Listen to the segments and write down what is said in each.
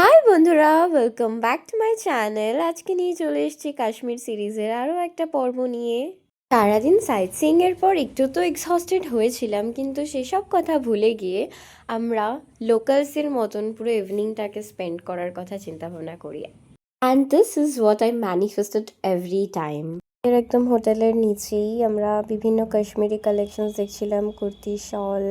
High বন্ধুরা, welcome back to my channel. আজকে নিয়ে চলে এসেছি কাশ্মীর সিরিজের আরও একটা পর্ব নিয়ে। সারাদিন সাইট সিইং এর পর একটু তো এক্সহস্টেড হয়েছিলাম, কিন্তু সেসব কথা ভুলে গিয়ে আমরা লোকালসের মতন পুরো ইভিনিংটাকে স্পেন্ড করার কথা চিন্তা ভাবনা করি। And this is what I manifested every time. এর একদম হোটেলের নিচেই আমরা বিভিন্ন কাশ্মীরি কালেকশনস দেখছিলাম, কুর্তি, শল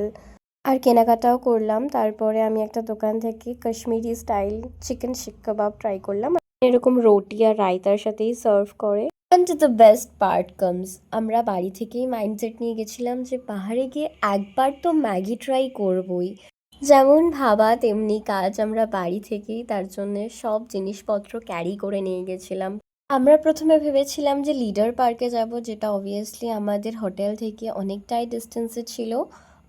আর কেনাকাটাও করলাম। তারপরে আমি একটা দোকান থেকে কাশ্মীরি স্টাইল চিকেন শিক কাবাব ট্রাই করলাম। এরকম রুটি আর রায়তার সাথেই সার্ভ করে। And the best part comes, আমরা বাড়ি থেকেই মাইন্ডসেট নিয়ে গেছিলাম যে পাহাড়ে গিয়ে একবার তো ম্যাগি ট্রাই করবই। যেমন ভাবা তেমনি কাজ, আমরা বাড়ি থেকেই তার জন্য সব জিনিসপত্র ক্যারি করে নিয়ে গেছিলাম। আমরা প্রথমে ভেবেছিলাম যে লিডার পার্কে যাব, যেটা অবভিয়াসলি আমাদের হোটেল থেকে অনেকটাই ডিস্টেন্সে ছিল।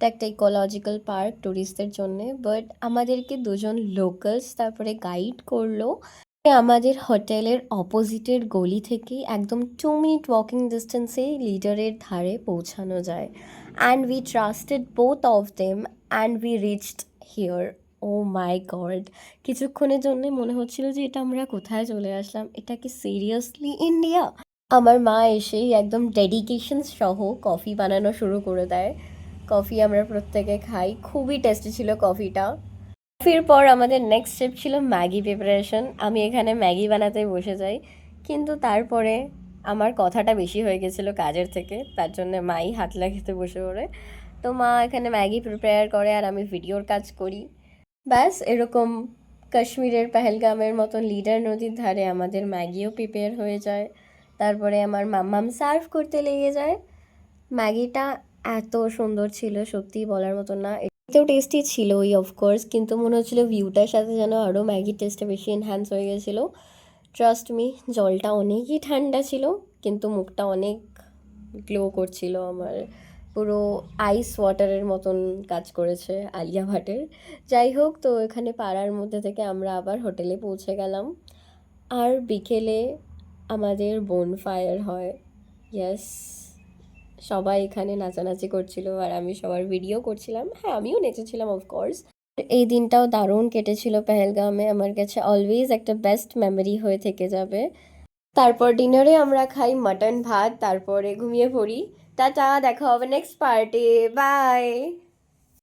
এটা একটা ইকোলজিক্যাল পার্ক ট্যুরিস্টদের জন্যে, বাট আমাদেরকে দুজন লোকালস তারপরে গাইড করলো আমাদের হোটেলের অপোজিটের গলি থেকেই একদম 2 মিনিট ওয়াকিং ডিস্টেন্সে লিডারের ধারে পৌঁছানো যায়। And we trusted both of them and we reached here. Oh my god, কিছুক্ষণের জন্য মনে হচ্ছিল যে এটা আমরা কোথায় চলে আসলাম, এটা কি সিরিয়াসলি ইন্ডিয়া? আমার মা এসেই একদম ডেডিকেশন সহ কফি বানানো শুরু করে দেয়। কফি আমরা প্রত্যেকে খাই, খুবই টেস্টি ছিল কফিটা। কফির পর আমাদের নেক্সট স্টেপ ছিল ম্যাগি প্রিপারেশন। আমি এখানে ম্যাগি বানাতে বসে যাই, কিন্তু তারপরে আমার কথাটা বেশি হয়ে গেছিলো কাজের থেকে, তার জন্য মাই হাত লাগাতে বসে পড়ে। তো মা এখানে ম্যাগি প্রিপেয়ার করে আর আমি ভিডিওর কাজ করি। ব্যাস এরকম কাশ্মীরের পেহেলগামের মতন লিডার নদীর ধারে আমাদের ম্যাগিও প্রিপেয়ার হয়ে যায়। তারপরে আমার মাম্মাম সার্ভ করতে লেগে যায়। ম্যাগিটা এত সুন্দর ছিল, সত্যি বলার মতো না। এতেও টেস্টি ছিলই অফকোর্স, কিন্তু মনে হচ্ছিলো ভিউটার সাথে যেন আরও ম্যাগির টেস্টটা বেশি এনহ্যান্স হয়ে গেছিলো। ট্রাস্ট মি, জলটা অনেকই ঠান্ডা ছিল, কিন্তু মুখটা অনেক গ্লো করছিল আমার। পুরো আইস ওয়াটারের মতন কাজ করেছে আলিয়া ভাটের। যাই হোক, তো এখানে পাড়ার মধ্যে থেকে আমরা আবার হোটেলে পৌঁছে গেলাম। আর বিকেলে আমাদের বোনফায়ার হয়। ইয়েস, সবাই এখানে নাচানাচি করছিল আর আমি সবার ভিডিও করছিলাম। হ্যাঁ, আমিও নেচেছিলাম অফকোর্স। এই দিনটাও দারুণ কেটেছিল পেহেলগামে, আমার কাছে অলওয়েজ একটা বেস্ট মেমোরি হয়ে থেকে যাবে। তারপর ডিনারে আমরা খাই মাটন ভাত, তারপরে ঘুমিয়ে পড়ি। টাটা, দেখা হবে নেক্সট পার্টে, বাই।